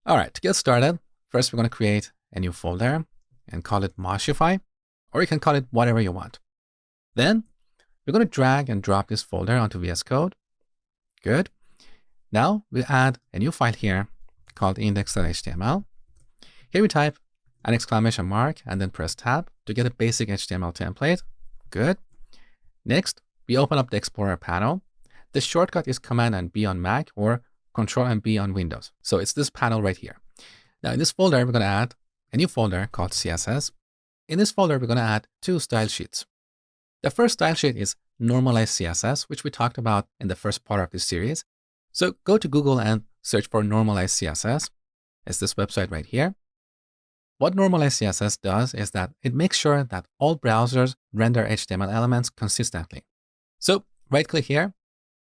All right, to get started, first we're going to create a new folder and call it Moshify, or you can call it whatever you want. Then we're going to drag and drop this folder onto VS Code. Good. Now we add a new file here called index.html. Here we type an exclamation mark and then press tab to get a basic HTML template. Good. Next, we open up the Explorer panel. The shortcut is Command and B on Mac or Control and B on Windows. So it's this panel right here. Now in this folder, we're going to add a new folder called CSS. In this folder, we're going to add two style sheets. The first style sheet is normalized CSS, which we talked about in the first part of this series. So go to Google and search for normalized CSS. It's this website right here. What normalized CSS does is that it makes sure that all browsers render HTML elements consistently. So right click here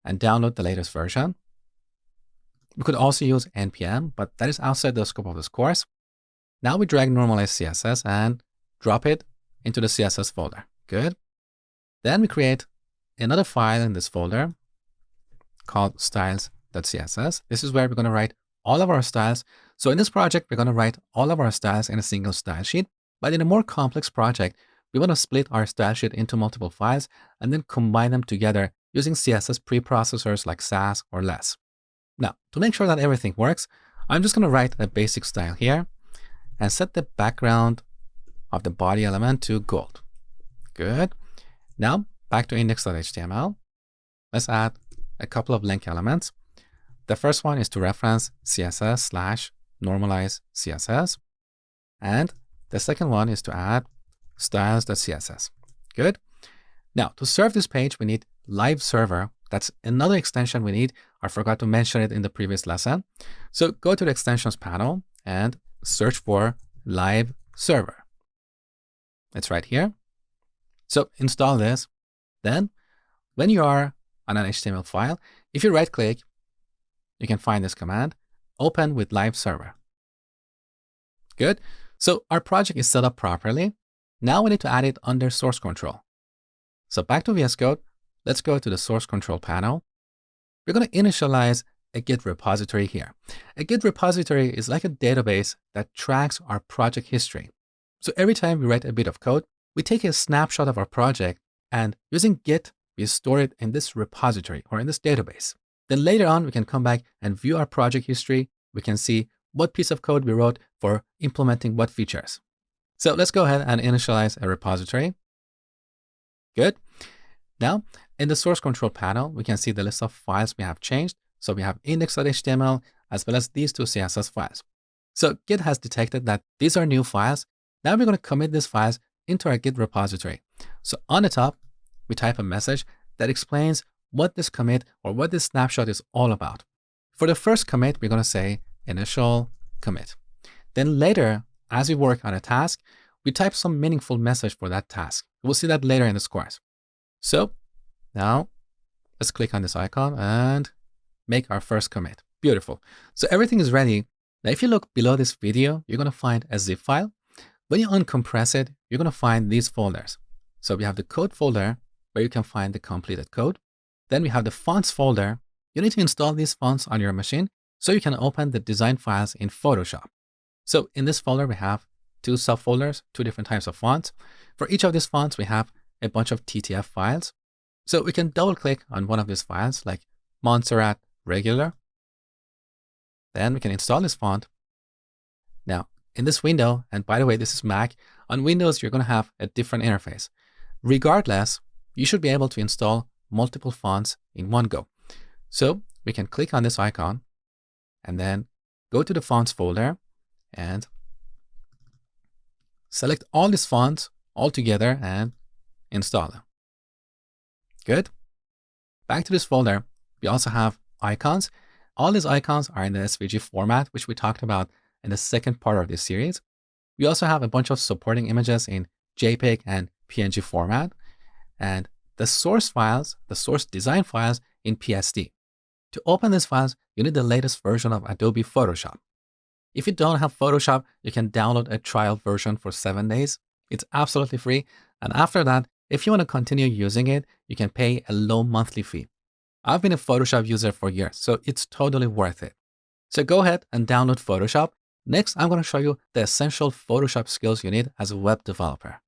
and download the latest version. We could also use NPM, but that is outside the scope of this course. Now we drag normalized CSS and drop it into the CSS folder. Good. Then we create another file in this folder called styles.css. This is where we're going to write all of our styles. So in this project, we're going to write all of our styles in a single style sheet. But in a more complex project, we want to split our style sheet into multiple files and then combine them together using CSS preprocessors like Sass or Less. Now, to make sure that everything works, I'm just going to write a basic style here and set the background of the body element to gold. Good. Now, back to index.html. Let's add a couple of link elements. The first one is to reference CSS/normalize CSS. And the second one is to add styles.css. Good. Now, to serve this page, we need live server. That's another extension we need. I forgot to mention it in the previous lesson. So go to the extensions panel and search for live server. It's right here. So install this. Then when you are on an HTML file, if you right click, you can find this command, open with live server. Good. So our project is set up properly. Now we need to add it under source control. So back to VS Code, let's go to the source control panel. We're going to initialize a Git repository here. A Git repository is like a database that tracks our project history. So every time we write a bit of code, we take a snapshot of our project and using Git, we store it in this repository or in this database. Then later on, we can come back and view our project history. We can see what piece of code we wrote for implementing what features. So let's go ahead and initialize a repository. Good. Now, in the source control panel, we can see the list of files we have changed. So we have index.html as well as these two CSS files. So Git has detected that these are new files. Now we're going to commit these files into our Git repository. So on the top, we type a message that explains what this commit or what this snapshot is all about. For the first commit, we're going to say initial commit. Then later, as we work on a task, we type some meaningful message for that task. We'll see that later in this course. So now let's click on this icon and make our first commit. Beautiful. So everything is ready. Now, if you look below this video, you're going to find a zip file. When you uncompress it, you're going to find these folders. So we have the code folder where you can find the completed code. Then we have the fonts folder. You need to install these fonts on your machine so you can open the design files in Photoshop. So in this folder, we have two subfolders, two different types of fonts. For each of these fonts, we have a bunch of TTF files. So we can double click on one of these files like Montserrat Regular. Then we can install this font. Now in this window, and by the way, this is Mac, on Windows, you're going to have a different interface. Regardless, you should be able to install multiple fonts in one go. So we can click on this icon and then go to the fonts folder and select all these fonts all together and install them. Good. Back to this folder, we also have icons. All these icons are in the SVG format, which we talked about in the second part of this series. We also have a bunch of supporting images in JPEG and PNG format, and the source files, the source design files in PSD. To open these files, you need the latest version of Adobe Photoshop. If you don't have Photoshop, you can download a trial version for 7 days. It's absolutely free. And after that, if you want to continue using it, you can pay a low monthly fee. I've been a Photoshop user for years, so it's totally worth it. So go ahead and download Photoshop. Next, I'm going to show you the essential Photoshop skills you need as a web developer.